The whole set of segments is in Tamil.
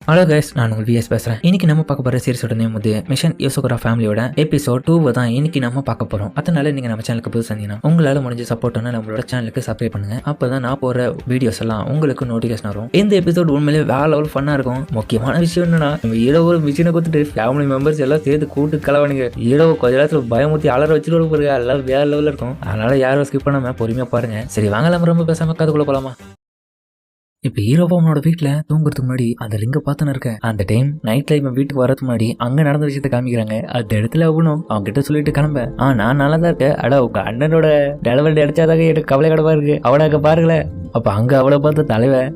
ஹலோ கைஸ், நான் உங்கள் விஎஸ் பேசுகிறேன். இன்னைக்கு நம்ம பார்க்க போகிற சீரிஸோட நேம் வந்து மிஷன் யோசோகுரா ஃபேமிலியோட எபிசோட் 2 தான் இன்னைக்கு நம்ம பார்க்க போகிறோம். அதனால நீங்கள் நம்ம சேனலுக்கு புதுசு வந்தீங்கன்னா உங்களால் முடிஞ்ச சப்போர்ட் பண்ண நம்மளோட சேனலுக்கு சப்ஸ்கிரைப் பண்ணுங்க. அப்போ தான் நான் போகிற வீடியோஸ் எல்லாம் உங்களுக்கு நோட்டிஃபிகேஷன் வரும். இந்த எபிசோட் உண்மையிலே வேற லெவல் ஃபன்னாக இருக்கும். முக்கியமான விஷயம் என்னன்னா, நம்ம ஹீரோவை மிஷினை கொடுத்துட்டு ஃபேமிலி மெம்பர்ஸ் எல்லாம் சேர்த்து கூட்டு கலவானுங்க. ஹீரோவை கொஞ்ச நேரத்தில் பயமுத்தி அலற வச்சுட்டு போயிருங்க. எல்லாம் வேற லெவலில் இருக்கும். அதனால யாரும் ஸ்கிப் பண்ணாமல் பொறுமையாக பாருங்க. சரி வாங்க, நம்ம ரொம்ப பேசாமல் கதைக்குள்ள போகலாமா? இப்ப ஹீரோவா அவனோட வீட்டுல தூங்குறதுக்கு முன்னாடி அந்த ரிங்க பாத்துன்னு இருக்க அந்த டைம் நைட்ல இவன் வீட்டுக்கு வரதுக்கு முன்னாடி அங்க நடந்த விஷயத்த காமிக்கிறாங்க. அந்த இடத்துல அவனும் அவங்க கிட்ட சொல்லிட்டு கிளம்ப, நான் நல்லா தான் இருக்கேன். அடா உங்க அண்ணனோட டெலிவரி அடிச்சாதாக எனக்கு கவலை கடவா இருக்கு. அவனாக்க பாருங்களேன். அப்ப அங்க அவளை பார்த்த தலைவன்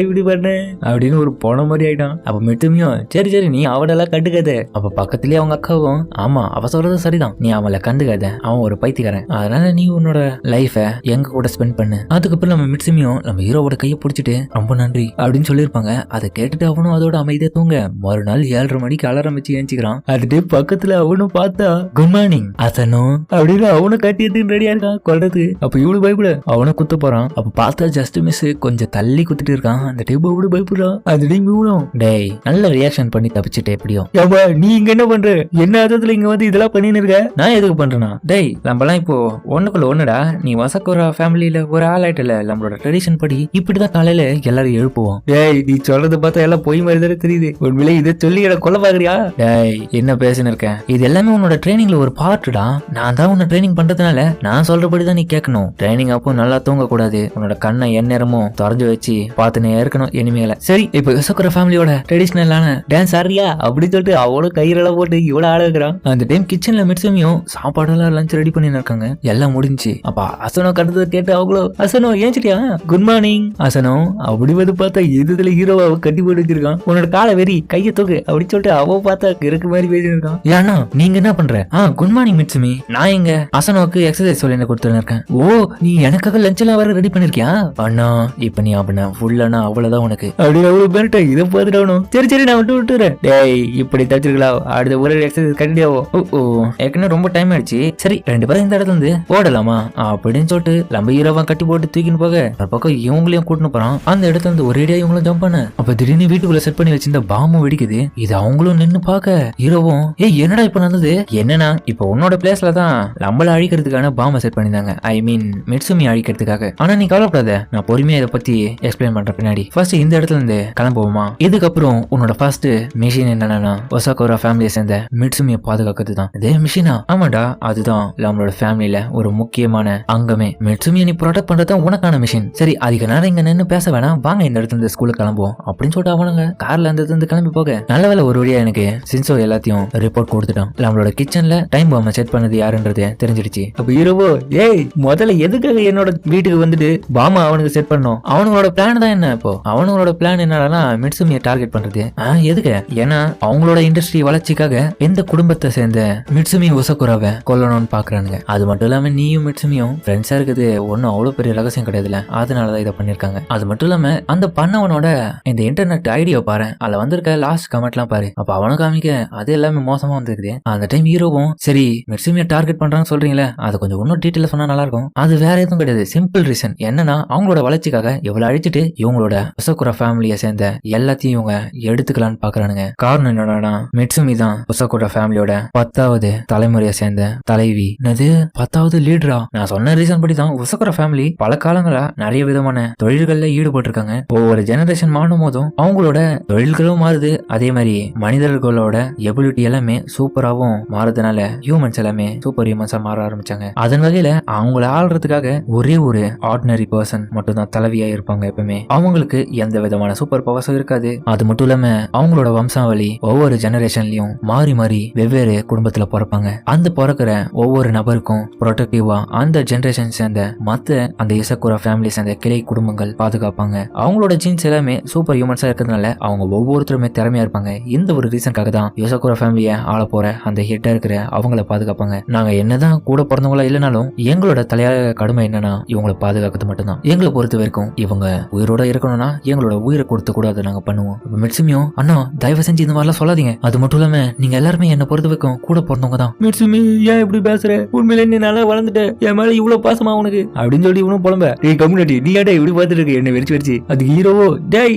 இப்படி பண்ண அப்படின்னு ஒரு போன மாதிரி ஆயிட்டான். அப்ப மிட்டுமியும் சரி நீ அவடெல்லாம் கண்டுக்காத. அப்ப பக்கத்துலயே அவங்க அக்காவும், ஆமா அவ சொல்றது சரிதான், நீ அவளை கண்டுக்காத, அவன் ஒரு பைத்தியக்காரன், அதனால நீ உன்னோட லைஃப எங்க கூட ஸ்பெண்ட் பண்ணு. அதுக்கப்புறம் நம்ம மிட்சுமியும் நம்ம ஹீரோவோட கையை பிடிச்சிட்டு ரொம்ப நன்றி அப்படின்னு சொல்லியிருப்பாங்க. அதை கேட்டுட்டு அவனும் அதோட அமைதியா தூங்க. மறுநாள் 7:30 மணிக்கு அலாரம் வச்சு ஏஞ்சிக்கிறான். அதுட்டு பக்கத்துல அவனும் பார்த்தா குட் மார்னிங் அசனும் அப்படின்னு அவனும் கட்டி எடுத்து ரெடியா இருக்கான் கொல்றது. அப்ப இவனு பயப்பட அவனை குத்த போறான். அப்ப பார்த்தா ஜஸ்ட் மிஸ் கொஞ்சம் தள்ளி குத்துட்டு இருக்கான். அந்த டைம் அவனு பயப்படுறான். அந்த டைம் இவனும் டேய் நல்ல ரியாக்ஷன் பண்ணி தப்பிச்சுட்டு எப்படியும் நீ இங்க என்ன பண்ற, என்ன அர்த்தத்துல இங்க வந்து இதெல்லாம் பண்ணின்னு இருக்க, நான் எதுக்கு பண்றேன்னா, டேய் நம்மலாம் இப்போ ஒண்ணுக்குள்ள ஒண்ணுடா, நீ வசக்கோரா ஃபேமிலியில ஒரு ஆள் ஆயிட்டல. நம்மளோட ட்ரெடிஷன் படி இப்படிதான் காலையில எல்லாரும் எழுப்புவோம். டேய் நீ சொல்றது பார்த்தா எல்லாம் பொய் மாதிரி தானே தெரியுது. உண்மையிலே இதை சொல்லி கொல்ல பாக்குறியா? டேய் என்ன பேசுன்னு இருக்கேன், இது எல்லாமே உன்னோட ட்ரைனிங்ல ஒரு பார்ட்டுடா. நான் தான் உன்னை ட்ரைனிங் பண்றதுனால நான் சொல்றபடிதான் நீ கேட்கணும். ட்ரைனிங் அப்போ நல்லா தூங்க கூடாது. உன்னோட கண்ணை எந்நேரமும் திறந்து வச்சு பார்த்துனே இருக்கணும் இனிமேல. சரி இப்ப யோசோகுரா ஃபேமிலியோட ட்ரெடிஷனலான டான்ஸ் ஆடுறியா அப்படின்னு சொல்லிட்டு அவளும் கையில போட்டு இவ்வளவு ஆட வைக்கிறான். அந்த டைம் கிச்சன்ல மிட்சுமியும் சாப்பாடெல்லாம் லஞ்ச் ரெடி பண்ணி இருக்காங்க. எல்லாம் முடிஞ்சு அப்ப அசனோ கட்டத்தை கேட்டு அவங்களோ, அசனோ ஏஞ்சிட்டியா, குட் மார்னிங் அசனோ அப்படி வந்து பார்த்தா எதுல ஹீரோவை கட்டி போட்டு வச்சிருக்கான். உன்னோட காலை வெறி கையை தூக்கு அப்படின்னு சொல்லிட்டு அவ பார்த்தா இருக்கு மாதிரி பேசி இருக்கான். ஏன்னா நீங்க என்ன பண்ற? குட் மார்னிங் மிட்சுமி, நான் இங்க அசனோக்கு எக்ஸசைஸ் சொல்லி கொடுத்துட்டு இருக்கேன். ஓ நீ எனக்காக லஞ்ச் எல்லாம் வர ரெடி பண்ணிருக்கியா? அண்ணா இப்ப நீ அப்படின்னா ஃபுல்லானா அவ்வளவுதான் உனக்கு அப்படின்னு அவ்வளவு பேர்ட்ட இதை பார்த்துட்டானும். சரி நான் விட்டுறேன். டேய் இப்படி தச்சிருக்கலாம், அடுத்த ஒரு எக்ஸசைஸ் கண்டியாவோ. ஓ ஏற்கனவே ரொம்ப டைம் ஆயிடுச்சு. சரி 2 பேரும் இந்த இடத்துல இருந்து ஓடலாமா அப்படின்னு சொல்லிட்டு நம்ம ஹீரோவா கட்டி போட்டு தூக்கின்னு போக ஒரு பக்கம் இவங்களையும் கூட்டின்னு போறான். அந்த இடத்துல இருந்து ஒரேடியா இவங்களும் ஜம்ப் பண்ண அப்ப திடீர்னு வீட்டுக்குள்ள செட் பண்ணி வச்சிருந்த பாம்பும் வெடிக்குது. இது அவங்களும் நின்னு பாக்க ஹீரோவும் என்னடா இப்ப நடந்தது, என்னன்னா இப்ப உன்னோட பிளேஸ்ல தான் நம்மள அழிக்கிறதுக்கான பாம்பை செட் பண்ணிருந்தாங்க. ஐ மீன் மிட்சுமி அழிக்கிறதுக்காக. ஆனா நீ கவலைப்படாத, நான் பொறுமையா இதை பத்தி எக்ஸ்பிளைன் பண்ற பின்னாடி ஃபர்ஸ்ட் இந்த இடத்துல இருந்து கிளம்புவோமா. இதுக்கப்புறம் உன்னோட ஃபர்ஸ்ட் மிஷின் என்னன்னா ஒசாகோரா ஃபேமிலியை சேர்ந்த மிட்சுமியை பாதுகாக்கிறது தான். இதே மிஷினா? ஆமாடா, அதுதான் நம்மளோட ஃபேமிலியில ஒரு முக்கியமான அங்கமே. மிட்சுமியை நீ ப்ரொடெக்ட் பண்றதுதான் உனக்கான மிஷின். சரி அதிக நேரம் இங்க நின்று பேச வேணாம், வாங்க இந்த இடத்துல இருந்து ஸ்கூலுக்கு கிளம்புவோம் அப்படின்னு சொல்லிட்டு அவனுங்க கார்ல அந்த இருந்து கிளம்பி போக நல்ல வேலை ஒரு வழியா எனக்கு சின்சோ எல்லாத்தையும் ரிப்போர்ட் கொடுத்துட்டான். நம்மளோட கிச்சன்ல டைம் பாம்பை செட் பண்ணது யாருன்றது தெரிஞ்சிடுச்சு. அப்ப ஹீரோவோ ஏய் முதல்ல எதுக்காக என்னோட வீட்டுக்கு வந்துட்டு பாமா அவனுக்கு செட் பண்ணோம், அவங்களோட பிளான் தான் என்ன? இப்போ அவங்களோட பிளான் என்னன்னா மிட்சுமியை டார்கெட் பண்றது. எதுக்கு? ஏன்னா அவங்களோட இண்டஸ்ட்ரி வளர்ச்சிக்காக எந்த குடும்பத்தை சேர்ந்த மிட்சுமி ஒசகுராவை கொல்லணும்னு பாக்குறானுங்க. அது மட்டும் இல்லாம நீயும் மிட்சுமியும் ஃப்ரெண்ட்ஸா இருக்குது ஒன்னும் அவ்வளவு பெரிய ரகசியம் கிடையாதுல, அதனாலதான் இதை பண்ணிருக்காங்க. அது மட்டும் இல்லாம அந்த பண்ணவனோட இந்த இன்டர்நெட் ஐடியா பாரு, அதுல வந்திருக்க லாஸ்ட் கமெண்ட் எல்லாம் பாரு. அப்ப அவனும் காமிக்க அது எல்லாமே மோசமா வந்திருக்குது. அந்த டைம் ஹீரோவும் சரி மிட்சுமியை டார்கெட் பண்றான்னு சொல்றீங்களே, அது கொஞ்சம் இன்னும் டீட்டெயில சொன்னா நல்லா இருக்கும். அது வேற எதுவும் கிடையாது, சிம்பிள் ரீசன் என்னன்னா அவங்களோட வளர்ச்சிக்காக இவ்வளவு அழிச்சிட்டு இவங்களோட ஒசகுரா ஃபேமிலியை சேர்ந்த எல்லாத்தையும் இவங்க எடுத்துக்கலான்னு பாக்குறானுங்க. காரணம் என்னன்னா மிட்சுமி தான் ஒசகுரா ஃபேமிலியோட 10வது தலைமுறையை சேர்ந்த தலைவி. என்னது 10வது லீடரா? நான் சொன்ன ரீசன் படி தான் ஒசகுரா ஃபேமிலி பல காலங்களா நிறைய விதமான தொழில்கள்ல ஈடுபட்டு இருக்காங்க. ஒவ்வொரு ஜெனரேஷன் மாறும் போதும் அவங்களோட தொழில்களும் மாறுது, அதே மாதிரி மனிதர்களோட எபிலிட்டி எல்லாமே சூப்பராகவும் மாறுறதுனால ஹியூமன்ஸ் எல்லாமே சூப்பர் ஹியூமன்ஸா மாற ஆரம்பிச்சாங்க. அதன் வகையில அவங்கள ஆள்றதுக்காக ஒரே ஒரு ஆர்டினரி பர்சன் மட்டும் தான் தலைவியா இருப்பாங்க. எப்பவுமே அவங்களுக்கு எந்த விதமான சூப்பர் பவர்ஸும் இருக்காது. அது மட்டும் இல்லாம அவங்களோட வம்சாவளி ஒவ்வொரு ஜெனரேஷன்லயும் மாறி மாறி வெவ்வேறு குடும்பத்துல பிறப்பாங்க. அந்த பிறக்கிற ஒவ்வொரு நபருக்கும் ப்ரொடெக்டிவா அந்த ஜெனரேஷன் சேர்ந்த மத்த அந்த இசக்குரா ஃபேமிலி சேர்ந்த கிளை குடும்பங்கள் பாதுகாப்பாங்க. அவங்களோட ஜீன்ஸ் எல்லாமே சூப்பர் ஹியூமன்ஸா இருக்கிறதுனால அவங்க ஒவ்வொருத்தருமே திறமையா இருப்பாங்க. இந்த ஒரு ரீசனுக்காக தான் யோசகுரா ஃபேமிலியை ஆள போற அந்த ஹெட்டா இருக்கிற அவங்கள பாதுகாப்பாங்க. நாங்க என்னதான் கூட பிறந்தவங்களா இல்லைனாலும் எங்களோட தலையாய கடமை என்னன்னா இவங்களை பாதுகாக்கிறது மட்டும்தான். மட்டும்தான். எங்களை பொறுத்த வரைக்கும் இவங்க உயிரோட இருக்கணும்னா எங்களோட உயிரை கொடுத்து கூட அதை நாங்க பண்ணுவோம். மிட்சுமியும் அண்ணா தயவு செஞ்சு இந்த மாதிரிலாம் சொல்லாதீங்க, அது மட்டும் இல்லாம நீங்க எல்லாருமே என்ன பொறுத்த வரைக்கும் கூட பிறந்தவங்க தான். மிட்சுமி ஏன் இப்படி பேசுற, உண்மையிலே நீ நல்லா வளர்ந்துட்ட, என் மேல இவ்வளவு பாசமா உனக்கு அப்படின்னு சொல்லி இவனும் புலம்ப. கம்யூனிட்டி நீ ஏடா இப்படி பார்த்துட்டு இருக்கு என்ன வெறிச்சு வெறிச்சு, அது ஹீரோவோ டேய்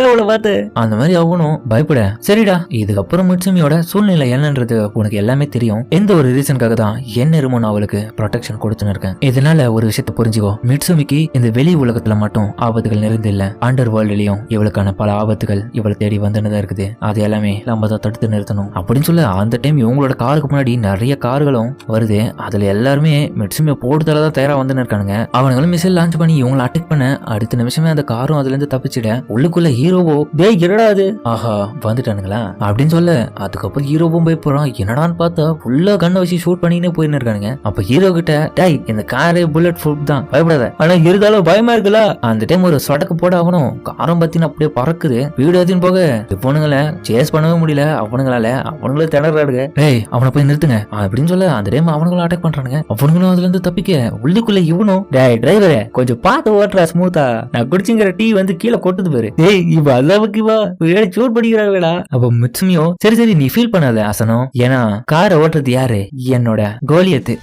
அவளை பார்த்து அந்த மாதிரி அவனும் பயப்பட. சரிடா இதுக்கப்புறம் மிட்சுமியோட சூழ்நிலை என்னன்றது உனக்கு எல்லாமே தெரியும், எந்த ஒரு ரீசனுக்காக தான் என்ன இருமோ அவளுக்கு ப்ரொடெக்ஷன் கொடுத்துன்னு இருக்கேன். இதனால ஒரு விஷயத்தை புரிஞ்சுக்கோ, மிட்சுமிக்கு இந்த வெளி உலகத்துல மட்டும் ஆபத்துகள் நிறைந்து இல்ல, அண்டர் வேர்ல்ட்லயும் இவளுக்கான பல ஆபத்துகள் இவளை தேடி வந்துதான் இருக்குது. அது எல்லாமே நம்ம தான் தடுத்து நிறுத்தணும் அப்படின்னு சொல்ல அந்த டைம் இவங்களோட காருக்கு முன்னாடி நிறைய கார்களும் வருது. அதுல எல்லாருமே மிட்சுமியை போடுதலதான் தயாரா வந்துன்னு இருக்கானுங்க. அவனுங்களும் மிசைல் லான்ச் பண்ணி இவங்களை அட்டாக் பண்ண அடுத்த நிமிஷமே அந்த காரும் அதுல இருந்து தப்பிச்சிட உள்ளுக்குள்ள ஹீரோவோ டேய் என்னடா அது ஆஹா வந்துட்டானுங்களா அப்படின்னு சொல்ல அதுக்கப்புறம் ஹீரோவும் போய் போறான். என்னடான்னு பார்த்தா ஃபுல்லா கண்ணை வச்சு ஷூட் பண்ணினே போயின்னு இருக்கானுங்க. அப்ப ஹீரோ கிட்ட டேய் இந்த காரே புல்லட் ப்ரூஃப் தான் பயப்படாத, ஆனா இருந்தாலும் பயமா இருக்குல்ல. அந்த டைம் ஒரு சொடக்கு போட அவனும் காரம் பத்தின அப்படியே பறக்குது. வீடு ஏத்தின்னு போக இவனுங்களை சேஸ் பண்ணவே முடியல, அவனுங்களே திணறாடுங்க. டேய் அவனை போய் நிறுத்துங்க அப்படின்னு சொல்ல அந்த டைம் அவனுங்களும் அட்டாக் பண்றானுங்க. அவனுங்களும் அதுல இருந்து தப்பிக்க உள்ளுக்குள்ள இவனும் டேய் டிரைவரே கொஞ்சம் பார்த்து ஓட்டுறா ஸ்மூத்தா, நான் குடிச்சுங்கிற டீ வந்து கீழே கொட்டுது பாரு, டேய் இவ அளவுக்கு சூட் படிக்கிறாங்களா. அப்ப மிட்சுமியோ சரி நீ ஃபீல் பண்ணாத அசனம், ஏன்னா காரை ஓட்டுறது யாரு என்னோட கோலியத்து.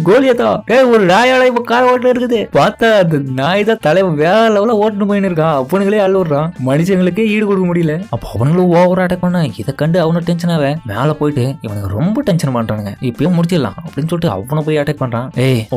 கோலியத்தா ஒரு நாயால இப்ப காரை ஓட்டு இருக்குது பார்த்தா அந்த நாய் தான் தலைவன் வேற லெவல ஓட்டுன்னு போயின்னு இருக்கான். அவனுங்களே அழுவுறான், மனுஷங்களுக்கே ஈடு கொடுக்க முடியல. அப்ப அவனுங்களும் ஓவரா அட்டாக் பண்ண இதை கண்டு அவனும் டென்ஷனாவே மேல போயிட்டு இவனுக்கு ரொம்ப டென்ஷன் பண்றானுங்க. இப்பயும் முடிச்சிடலாம் அப்படின்னு சொல்லிட்டு அவனை போய் அட்டாக் பண்றான்.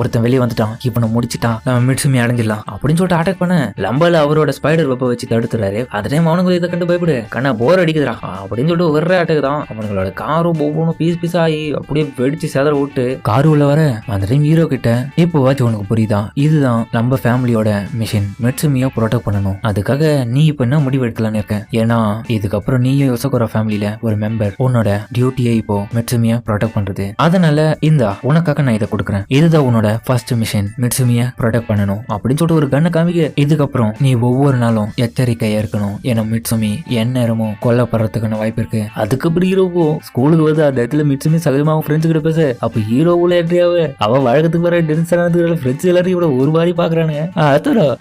ஒருத்தன் வெளியே வந்துட்டான், இவனை முடிச்சிட்டான், நம்ம மிட்சுமி அடைஞ்சிடலாம் அப்படின்னு சொல்லிட்டு அட்டாக் பண்ண லம்பால அவரோட ஸ்பைடர் வெப்ப வச்சு தடுத்துறாரு. அந்த டைம் அவனுங்க இதை கண்டு பயப்படு கண்ணா போர் அடிக்குதுடா அப்படின்னு சொல்லிட்டு ஒரு அட்டாக் தான். அவனுங்களோட காரும் ஒவ்வொன்றும் பீஸ் ஆகி அப்படியே வெடிச்சு செதற விட்டு காரு உள்ள வர அந்த டைம் ஹீரோ கிட்ட இப்போவாச்சும் உனக்கு புரியுதா, இதுதான் நம்ம ஃபேமிலியோட மிஷன், மிட்சுமியை ப்ரொடெக்ட் பண்ணணும். அதுக்காக நீ இப்ப என்ன முடிவு எடுக்கலான்னு இருக்க, ஏன்னா இதுக்கப்புறம் நீயும் யோசோகோரா ஃபேமிலியில ஒரு மெம்பர், உன்னோட டியூட்டியே இப்போ மிட்சுமியை ப்ரொடெக்ட் பண்றது. அதனால இந்தா உனக்காக நான் இதை கொடுக்குறேன், இதுதான் உன்னோட ஃபர்ஸ்ட் மிஷன், மிட்சுமியை ப்ரொடெக்ட் பண்ணணும் அப்படின்னு சொல்லிட்டு ஒரு கண்ணை காமிக்க. இதுக்கப்புறம் நீ ஒவ்வொரு நாளும் எச்சரிக்கையா இருக்கணும், ஏன்னா மிட்சுமி எந்நேரமும் கொல்லப்படுறதுக்கான வாய்ப்பு இருக்கு. அதுக்கப்புறம் ஹீரோவோ ஸ்கூலுக்கு வந்து அந்த இடத்துல மிட்சுமி சகஜமாக ஃப்ரெண்ட்ஸ் கிட்ட பேச. அப்ப ஹீரோவுல ஏற்றியாவே அவன் வழக்கத்துக்கு வர டென்ஷன் ஃப்ரெண்ட்ஸ் எல்லாரும் இவ்வளவு ஒரு மாதிரி பாக்குறானுங்க.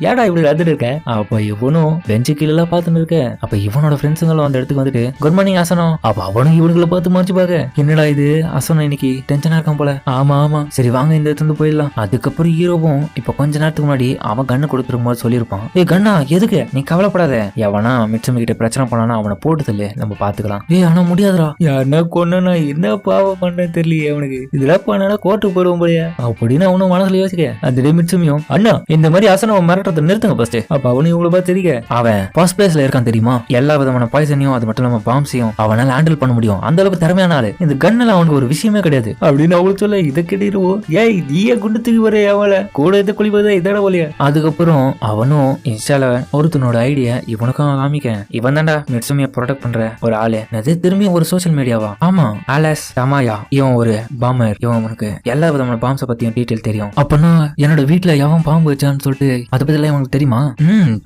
ஏடா இப்படி வந்துட்டு இருக்க. அப்ப இவனும் பெஞ்சு கீழே பார்த்துட்டு இருக்க. அப்ப இவனோட ஃப்ரெண்ட்ஸுங்களும் அந்த இடத்துக்கு வந்துட்டு குட் மார்னிங் அசனம். அப்ப அவனும் இவனுங்களை பார்த்து மறைச்சு பாக்க, என்னடா இது அசனம் இன்னைக்கு டென்ஷனா இருக்கான் போல. ஆமா சரி வாங்க இந்த இடத்துல போயிடலாம். அதுக்கப்புறம் ஹீரோவும் இப்ப கொஞ்ச நேரத்துக்கு முன்னாடி அவன் கண்ணு கொடுத்துருக்கும் போது சொல்லியிருப்பான், கண்ணா எதுக்கு நீ கவலைப்படாத, எவனா மிட்சுமி கிட்ட பிரச்சனை பண்ணானா அவனை போட்டு தள்ளு நம்ம பாத்துக்கலாம். ஆனா முடியாதுடா, யாருன்னா கொன்னா என்ன பாவம் பண்ண தெரியல அவனுக்கு, இதெல்லாம் பண்ணா கோர்ட்டுக்கு போயிடுவோம் போலியா அப்படின்னு அவனும் மனசுல யோசிக்க. அந்த மிட்சுமியும் அண்ணா இந்த மாதிரி அசனம் மிரட்டத்தை நிறுத்துங்க ஃபர்ஸ்ட். அப்ப அவனு இவ்வளவு பார்த்து தெரியுங்க, அவன் ஃபர்ஸ்ட் பிளேஸ்ல இருக்கான் தெரியுமா, எல்லா விதமான பாய்சனையும் அது மட்டும் இல்லாம பாம்ஸையும் அவனால ஹேண்டில் பண்ண முடியும், அந்த அளவுக்கு திறமையான ஆளு, இந்த கண்ணுல அவனுக்கு ஒரு விஷயமே கிடையாது அப்படின்னு அவளுக்கு சொல்ல. இதை கேட்டிருவோம் ஏய் நீய குண்டு தூக்கி வர அவளை கூட இதை குளிப்பதா இதோட போலியா. அதுக்கப்புறம் அவனும் இன்ஸ்டால ஒருத்தனோட ஐடியா இவனுக்கும் காமிக்க, இவன் தான்டா மிட்சுமியை ப்ரொடெக்ட் பண்ற ஒரு ஆளு. அது திரும்பி ஒரு சோசியல் மீடியாவா, ஆமா ஆலஸ் தமாயா, இவன் ஒரு பாம்பர், இவன் உனக்கு எல்லா விதமான பாம்ஸை பத்தியும் டீட்டெயில் தெரியும். அப்பனா என்னோட வீட்டுல எவன் பாம்பு வச்சான்னு சொல்லிட்டு அதை பத்தி எல்லாம் இவனுக்கு தெரியுமா.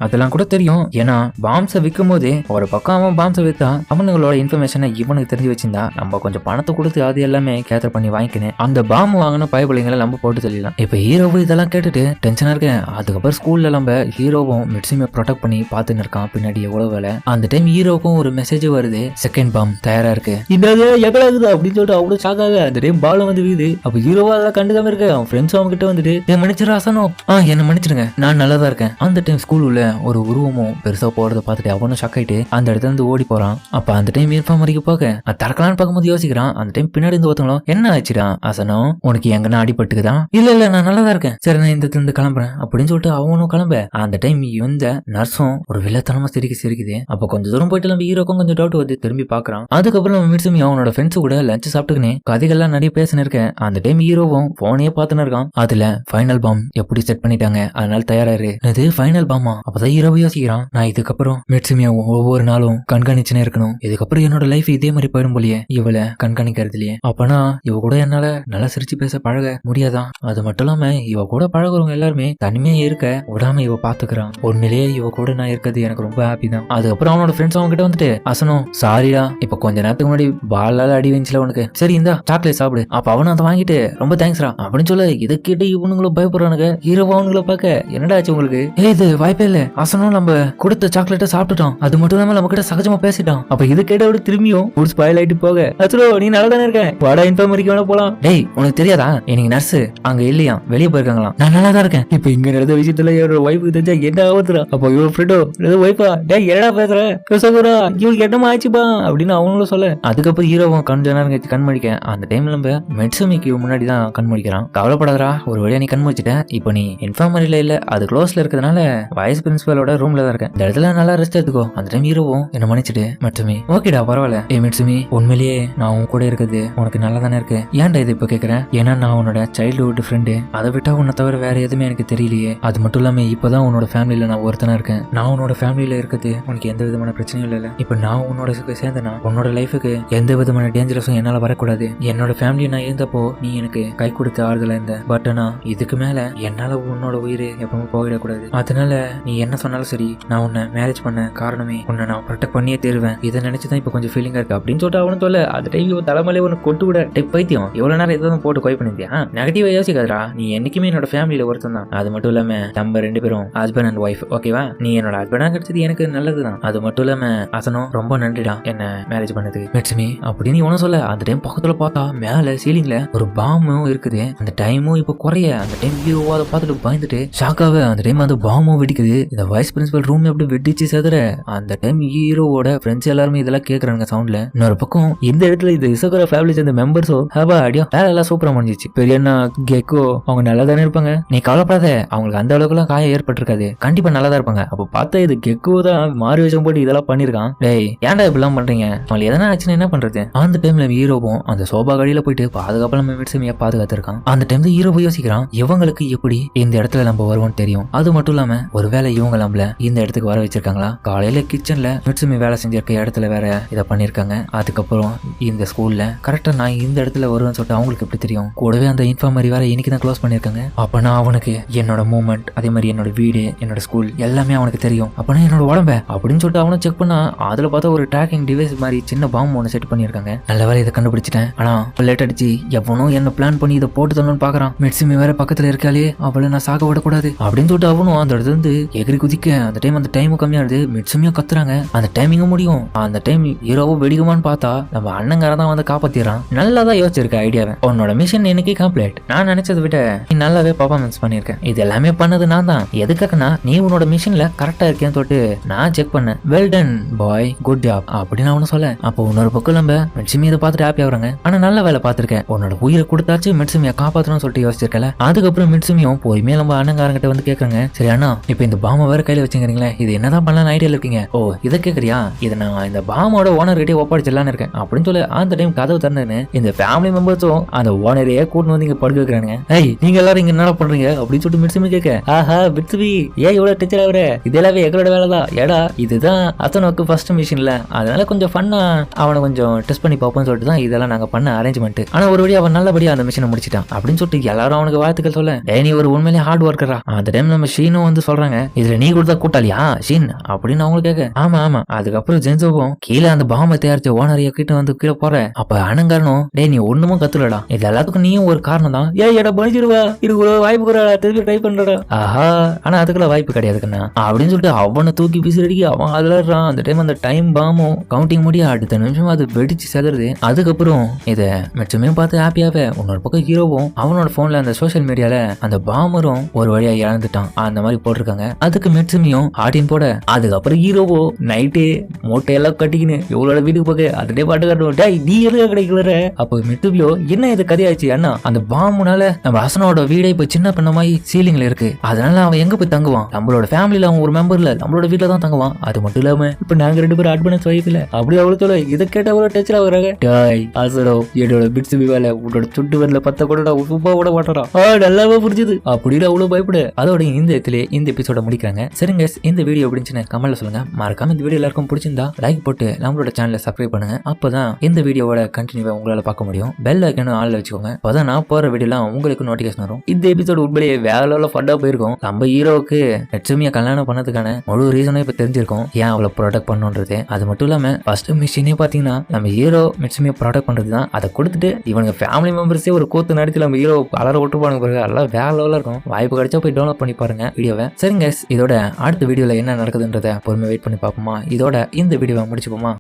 அதெல்லாம் கூட தெரியும், ஏன்னா பாம்ஸை விற்கும் போதே ஒரு பக்கம் அவன் பாம்ஸை வித்தா அவனுங்களோட இன்ஃபர்மேஷனை இவனுக்கு தெரிஞ்சு வச்சிருந்தா நம்ம கொஞ்சம் பணத்தை கொடுத்து அது எல்லாமே கேதர் பண்ணி வாங்கிக்கினேன், அந்த பாம்பு வாங்கின பயபலிங்களை நம்ம போட்டு தெரியலாம். இப்ப ஹீரோவும் இதெல்லாம் கேட்டுட்டு டென்ஷனா இருக்கேன். அதுக்கப்புறம் ஸ்கூல்ல நம்ம ஹீரோவும் மிட்சுமியை ப்ரொடெக்ட் பண்ணி பாத்துன்னு இருக்கான் பின்னாடி எவ்வளவு வேலை. அந்த டைம் ஹீரோக்கும் ஒரு மெசேஜ் வருது, செகண்ட் பாம் தயாரா இருக்கு, இந்த எகலாகுது அப்படின்னு சொல்லிட்டு அவ்வளவு ஷாக்காக அந்த டைம் பால் வந்து வீது. அப்ப ஹீரோவா அதெல்லாம் கண்டுக்காம இருக்க, அவன் ஃப்ரெண்ட்ஸ் அவங்க கிட்ட வந்துட்டு என் மன்னிச்சிரு அசனம், என்ன மன்னிச்சிருங்க நான் நல்லா தான் இருக்கேன். அந்த டைம் ஸ்கூல் உள்ள ஒரு உருவமும் பெருசா போறதை பார்த்துட்டு அவனும் ஷாக் ஆயிட்டு அந்த இடத்துல இருந்து ஓடி போறான். அப்ப அந்த டைம் இன்ஃபார்ம் வரைக்கும் பார்க்க தரக்கலான்னு பார்க்கும்போது யோசிக்கிறான். அந்த டைம் பின்னாடி இருந்து ஒருத்தவங்களும் என்ன ஆச்சுடா அசனம் உனக்கு எங்கன்னா அடிபட்டுக்குதான், இல்ல நான் நல்லா தான் இருக்கேன், சரி நான் இந்த இருந்து கிளம்புறேன் அப்படின்னு சொல்லிட்டு அவனும் கிளம்ப. அந்த டைம் இந்த நர்ஸும் ஒரு வில்லத்தனமா சிரிக்குது. அப்ப கொஞ்சம் தூரம் போயிட்டு நம்ம ஹீரோக்கும் கொஞ்சம் டவுட் வந்து திரும்பி பாக்குறான். அதுக்கப்புறம் நம்ம மிட்சுமி அவனோட ஃப்ரெண்ட்ஸ் கூட லஞ்ச் சாப்பிட்டுக்கினே கதைகள்லாம் நிறைய பேசினு இருக்கேன். அந்த டைம் ஹீரோவும் போனையே பார்த்துன்னு இருக்கான். அதுல ஃபைனல் பாம் எப்படி செட் பண்ணிட்டாங்க, அதனால தயாராரு. இது ஃபைனல் பாமா. அப்பதான் ஹீரோ யோசிக்கிறான், நான் இதுக்கப்புறம் மிட்சுமியாவும் ஒவ்வொரு நாளும் கண்காணிச்சுனே இருக்கணும், இதுக்கப்புறம் என்னோட லைஃப் இதே மாதிரி போயிடும் போலியே இவளை கண்காணிக்கிறதுலயே. அப்பனா இவ கூட என்னால நல்லா சிரிச்சு பேச பழக முடியாதான். அது மட்டும் இல்லாம இவ கூட பழகுறவங்க எல்லாருமே தனிமையா இருக்க விடாம இவ பாத்துக்கிறான். உண்மையிலேயே இவ கூட நான் இருக்கிறது எனக்கு ரொம்ப ஹாப்பி தான். அதுக்கப்புறம் அவனோட ஃப்ரெண்ட்ஸ் அவங்க கிட்ட வந்துட்டு அசனம் சாரிடா இப்ப கொஞ்ச நேரத்துக்கு முன்னாடி பாலால அடி வெஞ்சில உனக்கு, சரி இந்த சாக்லேட் சாப்பிடு. அப்ப அவனும் அதை வாங்கிட்டு ரொம்ப தேங்க்ஸ்ரா அப்படின்னு சொல்ல. இதை கேட்டு இவனுங்களும் பயப்படுறானுங்க. ஹீரோ அவனுங்களை பார்க்க என்னடா ஆச்சு உங்களுக்கு? இது வாய்ப்பே இல்ல, அசனும் நம்ம கொடுத்த சாக்லேட்டை சாப்பிட்டுட்டோம், அது மட்டும் இல்லாம நம்ம கிட்ட சகஜமா பேசிட்டோம். அப்ப இது கேட்ட விட திரும்பியும் ஒரு ஸ்பாயில் ஆயிட்டு போக, அச்சோ நீ நல்லா தானே இருக்க, வாடா இன்ஃபார்மரிக்கு வேணா போலாம். டேய் உனக்கு தெரியாதா இன்னைக்கு நர்ஸ் அங்க இல்லையா, வெளியே போயிருக்காங்களாம். நான் நல்லா தான் இருக்கேன். இப்ப இங்க நடந்த விஷயத்துல என்னோட ஒய்ஃபுக்கு தெரிஞ்சா என்ன ஆகுதுடா? அப்போ இவன் ஃப்ரெண்டோ ஒய்ஃபா, டேய் என்னடா பேசுற பேசுறா, இவனுக்கு என்னமா ஆச்சுப்பா அப்படின்னு அவங்களும் சொல்ல. அதுக்கப்புறம் ஹீரோவும் கொஞ்ச நேரம் கழிச்சு கண்மணிக்க. அந்த டைம்ல நம்ம மெட்சுமிக்கு முன்னாடி தான் கண்மணிக்கிறான். கவலைப்படாதரா, ஒரு வழியா நீ கண்மணிச்சிட்ட. இப்போ நீ இன்ஃபார்மரியில இல்ல, அது க்ளோஸ்ல இருக்கிறதுனால வைஸ் பிரின்சிபலோட ரூம்ல தான் இருக்கேன். இந்த இடத்துல நல்லா ரெஸ்ட் எடுத்துக்கோ. அந்த டைம் ஹீரோவும் என்ன மன்னிச்சிட்டு மெட்சுமி ஓகேடா பரவாயில்ல. மெட்சுமி உண்மையிலேயே நான் உன் கூட இருக்குது உனக்கு நல்லா தானே இருக்கு. ஏன்டா இது இப்போ கேட்கறேன்? ஏன்னா நான் உன்னோட சைல்ட்ஹுட் ஃப்ரெண்டு, அதை விட்டா உன்னை தவிர வேற எதுவுமே எனக்கு தெரியலையே. அது மட்டும் இல்லாம இப்பதான் உன்னோட ஃபேமிலியில நான் ஒருத்தனா இருக்கேன். நான் உன்னோட ஃபேமிலியில இருக்குது உனக்கு எந்த விதமான பிரச்சனையும் இல்ல. இப்ப நான் உன்னோட சேர்ந்தனா உன்னோட லைஃபுக்கு எந்த விதமான டேஞ்சரஸும் என்னால வரக்கூடாது. என்னோட ஃபேமிலி நான் இருந்தப்போ நீ எனக்கு கை கொடுத்த ஆறுதலா இருந்த. பட் ஆனா இதுக்கு மேல என்னால உன்னோட உயிர் எப்பவுமே போயிடக்கூடாது. அதனால நீ என்ன சொன்னாலும் சரி, நான் உன்னை மேரேஜ் பண்ண காரணமே உன்னை நான் ப்ரொடெக்ட் பண்ணியே தருவேன். இதை நினைச்சுதான் இப்ப கொஞ்சம் ஃபீலிங்கா இருக்கு அப்படின்னு சொல்லிட்டு அவனும் சொல்ல. அது டைம் தலைமையிலே உனக்கு கொண்டு விட பைத்தியம், எவ்வளவு நேரம் எதுவும் போட்டு கொய் பண்ணிருந்தியா? நெகட்டிவா யோசிக்காதரா, நீ என்னைக்குமே என்னோட ஃபேமிலியில ஒருத்தன் தான். அது மட்டும் இல்லாம நம்ம 2 பேரும் ஹஸ்பண்ட் அண்ட் ஒய்ஃப், ஓகேவா? நீ என்னோட ஹஸ்பண்டா கிடைச்சது எனக்கு நல்லதுதான். அது மட்டும் இல்லாம அசனும் ரொம்ப நன்றிடா என்ன மேரேஜ் பண்ணது மெட்சுமி அப்படின்னு இவனும் சொல்ல. அந்த டைம் பக்கத்துல பார்த்தா மேல சீலிங்ல ஒரு பாமும் இருக்குது. அந்த டைமும் இப்ப குறைய. அந்த டைம் ஹீரோவா அதை பார்த்துட்டு பயந்துட்டு ஷாக்காவே அந்த டைம் அந்த பாமும் வெடிக்குது. இந்த வைஸ் பிரின்சிபல் ரூம் எப்படி வெடிச்சு செதற. அந்த டைம் ஹீரோவோட ஃப்ரெண்ட்ஸ் எல்லாருமே இதெல்லாம் கேக்குறாங்க சவுண்ட்ல. இன்னொரு பக்கம் இந்த இடத்துல இது இசோகரா ஃபேமிலி சேர்ந்த மெம்பர்ஸோ ஹேபா அடியோ வேலை எல்லாம் சூப்பரா முடிஞ்சிச்சு. பெரியண்ணா கெக்கோ அவங்க நல்லா தானே இருப்பாங்க, நீ கவலைப்படாத, அவங்களுக்கு அந்த அளவுக்கு எல்லாம் காயம் ஏற்பட்டிருக்காது, கண்டிப்பா நல்லா தான் இருப்பாங்க. அப்ப பார்த்தா இது கெக்கோ தான் மாறு விஷயம் போட்டு இதெல்லாம் பண்ணிருக்கான். டேய் ஏன்டா இப்படிலாம் பண்றீங்க, அவங்களுக்கு எதனா ஆச்சுன்னா என்ன பண்றது? அந்த டைம்ல ஹீரோவும் அந்த சோபா கடியில போயிட்டு பாதுகாப்பா நம்ம மெட்சுமியா பாதுகாத்திருக்கான். அந்த டைம்ல ஹீரோ யோசிக்கிறான், இவங்களுக்கு எப்படி இந்த இடத்துல நம்ம வருவோம்னு தெரியும். அது மட்டும் இல்லாம ஒருவேளை இவங்க நம்மள இந்த இடத்துக்கு வர வச்சிருக்காங்களா? காலையில கிச்சன்ல மெட்சுமி வேலை செஞ்சிருக்க இடத்துல வேற இதை பண்ணிருக்காங்க. அதுக்கப்புறம் இந்த ஸ்கூல்ல கரெக்டா நான் இந்த இடத்துல வருவேன்னு சொல்லிட்டு அவங்களுக்கு எப்படி தெரியும்? கூடவே அந்த இன்ஃபார்மரி வேற இன்னைக்கு தான் க்ளோஸ் பண்ணிருக்காங்க. அப்ப நான் அவனுக்கு என்னோட மூமெண்ட், அதே மாதிரி என்னோட வீடு, என்னோட ஸ்கூல் எல்லாமே அவனுக்கு தெரியும். அப்பனா என்னோட உடம்ப அப்படின்னு சொல்லிட்டு அவனும் செக் பண்ணா அதுல பார்த்தா ஒரு ட்ராக்கிங் டிவைஸ் மாதிரி சின்ன பாம்பு ஒன்று செட் பண்ணிருக்காங்க. நல்ல வேலை இதை கண்டுபிடிச்சிட்டேன். ஆனா லேட் அடிச்சு எவனோ என்ன பிளான் பண்ணி இதை போட்டு தரணும்னு பாக்குறான். மெட்சுமி வேற பக்கத்துல இருக்காளே, அவளை நான் சாக விடக்கூடாது அப்படின்னு சொல்லிட்டு அவனும் அந்த இடத்துல இருந்து எகிரி குதிக்க. அந்த டைமும் கம்மியானது, மெட்சுமியும் கத்துறாங்க. அந்த டைமிங்கும் முடியும். அந்த டைம் ஹீரோவும் வெடிக்குமான்னு பார்த்தா நம்ம அண்ணங்கார தான் வந்து காப்பாத்திடுறான். நல்லா தான் யோசிச்சிருக்க ஐடியாவை. உன்னோட மிஷன் எனக்கு கம்ப்ளீட். நான் நினைச்சதை விட நீ நல்லாவே பர்ஃபார்மன்ஸ் பண்ணிருக்கேன். இது எல்லாமே பண்ணது நான் தான். எதுக்காகனா நீ உன்னோட மிஷன்ல கரெக்டா இருக்கேன்னு சொல்லிட்டு நான் செக் பண்ணேன். வெல் டன் பாய், குட் ஜாப் அப்படின்னு அவனு சொல்ல. அப்போ இன்னொரு பக்கம் நம்ம மெட்சுமி இதை பார்த்துட்டு ஹாப்பி ஆகுறாங்க. ஆனா நல்ல வேலை பார்த்திருக்கேன், உன்னோட உயிரை கொடுத்தாச்சு மெட்சுமியை காப்பாற்றணும்னு சொல்லிட்டு யோசிச்சிருக்கல. அதுக்கப்புறம் மெட்சுமியும் போய்மே நம்ம அண்ணங்காரங்கிட்ட வந்து கேட்கறாங்க, சரி அண்ணா இப்போ இந்த பாம்பை வேற கையில வச்சுக்கிறீங்களே, இது என்னதான் பண்ணலாம்னு ஐடியா இருக்கீங்க? ஓ இதை கேட்கறியா, இதை நான் இந்த பாமோட ஓனர் கிட்டே ஒப்படைச்சிடலான்னு இருக்கேன் அப்படின்னு சொல்லி அந்த டைம் கதவு திறந்துன்னு இந்த ஃபேமிலி மெம்பர்ஸும் அந்த ஓனரையே கூட்டு வந்து இங்க படுக்க வைக்கிறாங்க. ஏய் நீங்க எல்லாரும் இங்க என்ன பண்றீங்க அப்படின்னு சொல்லிட்டு மெட்சுமி கேட்க, ஆஹா மெட்சுமி ஏன் இவ்வளவு டென்ஷன் ஆகுற, இது எல்லாமே எங்களோட வேலை தான். ஏடா இதுதான் அத்தனுக்கு ஃபர்ஸ்ட் மிஷின்ல, அதனால கொஞ்சம் ஃபன்னா அவனை கொஞ்சம் டெஸ்ட் பண்ணி பார்ப்போம்னு சொல்லிட்டு தான் இதெல்லாம் நாங்க பண்ண அரேஞ்ச்மெண்ட். ஆனா ஒரு வழி அவன் நல்லபடியா அந்த மிஷினை முடிச்சிட்டான் அப்படின்னு சொல்லிட்டு எல்லாரும் அவனுக்கு வாழ்த்துக்கள் சொல்ல. நீ ஒரு உண்மையிலேயே ஹார்ட் ஒர்க்கரா. அந்த டைம் நம்ம ஷீனும் வந்து சொல்றாங்க, இதுல நீ கொடுத்தா கூட்டாளியா ஷீன் அப்படின்னு அவங்க கேட்க. ஆமா ஆமா. அதுக்கப்புறம் ஜென்சோவும் கீழே அந்த பாம்பை தயாரிச்ச ஓனரைய கிட்ட வந்து கீழே போற. அப்ப அனங்காரனும் நீ ஒண்ணுமும் கத்துலடா, இது எல்லாத்துக்கும் நீயும் ஒரு காரணம் தான். ஏடா படிச்சிருவா, இது வாய்ப்பு கூடாடா, திருப்பி ட்ரை பண்றடா. ஆஹா ஆனா அதுக்குள்ள வாய்ப்பு கிடையாதுக்கண்ணா அப்படின்னு சொல்லிட்டு அவனை தூக்கி பிசிறடிக்க அவன் அதுலறான். அந்த டைம் அந்த டைம் பாமும் கவுண்டிங் முடிய அடுத்த நிமிஷம் அது வெடிச்சு செதறது. அதுக்கப்புறம் இதை மெட்சுமியும் பார்த்து ஹாப்பியாவே. இன்னொரு பக்கம் ஹீரோவும் அவனோட போன்ல அந்த சோசியல் மீடியால அந்த பாமரும் ஒரு வழியா இழந்துட்டான் அந்த மாதிரி போட்டிருக்காங்க. அதுக்கு மெட்சுமியும் ஆட்டின் போட. அதுக்கப்புறம் ஹீரோவோ நைட்டு மூட்டையெல்லாம் கட்டிக்கின்னு இவளோட வீட்டுக்கு போக அதே பாட்டு காட்டணும். டேய் நீ எதுக்காக கிடைக்கல? அப்போ மெட்சுமியோ என்ன இது கதையாச்சு அண்ணா, அந்த பாம்புனால நம்ம ஹசனோட வீடே இப்ப சின்ன பண்ண மாதிரி சீலிங்ல இருக்கு, அதனால அவன் எங்க போய் தங்குவான்? நம்மளோட ஃபேமிலியில அவன் ஒரு மெம்பர் இல்ல, நம்மளோட வீட்டுல தான் தங்குவான். அது மட்டும் இல்லாம இப்ப நாங்க 2 பேரும் அட்வான்ஸ் வைஃப் இல்ல அப்படி அவ்வளவு சொல்ல. இதை கேட்ட அவ்வளவு டச் ஆகுறாங்க. டாய் ஹசனோ என்னோட பிட்சுமி வேலை உன்னோட சுட்டு வரல பத்த கூட உப்பா கூட மாட்டா நல்லாவே புரிஞ்சுது அப்படின்னு அவ்வளவு பயப்படு. அதோட இந்த இடத்துல இந்த எபிசோட முடிக்கிறாங்க. சரிங்க இந்த வீடியோ பிடிச்சுன்னு கமெண்ட்ல சொல்லுங்க. மறக்காம இந்த வீடியோ எல்லாருக்கும் பிடிச்சிருந்தா லைக் போட்டு நம்மளோட சேனலை சப்ஸ்கிரைப் பண்ணுங்க. அப்பதான் இந்த வீடியோவோட கண்டினியூவா உங்களால பார்க்க முடியும். பெல் ஐக்கனும் ஆள்ல வச்சுக்கோங்க. அப்பதான் நான் போற வீடியோலாம் உங்களுக்கு நோட்டிபிகேஷன் வரும். இந்த எபிசோடு உண்மையிலேயே வேற லெவல்ல ஃபன்னா போயிருக்கும். நம்ம ஹீரோவுக்கு லட்சுமியை கல்யாணம் பண்ணதுக்கான முழு ரீசனும் இப்ப தெரிஞ்சிருக்கும், ஏன் அவளை ப்ரொடெக்ட் பண்ணணுன்றது. அது மட்டும் இல்லாம ஃபர்ஸ்ட் மிஷினே பாத்தீங்கன்னா நம்ம ஹீரோ லட்சுமியை ப்ரொடெக்ட் பண்றதுதான். அதை கொடுத்துட்டு இவங்க ஃபேமிலி மெம்பர்ஸே ஒரு கூத்து நடத்தி நம்ம ஹீரோ அலற விட்டுப்பானுங்க. அதெல்லாம் வேற லெவல்ல இருக்கும். வாய்ப்பு கிடைச்சா போய் டவுன்லோட் பண்ணி பாருங்க வீடியோவை. சரிங்க, இதோட அடுத்த வீடியோல என்ன நடக்குதுன்றத பொறுமை வெயிட் பண்ணி பார்ப்போமா? இதோட இந்த வீடியோவை முடிச்சுப்போமா?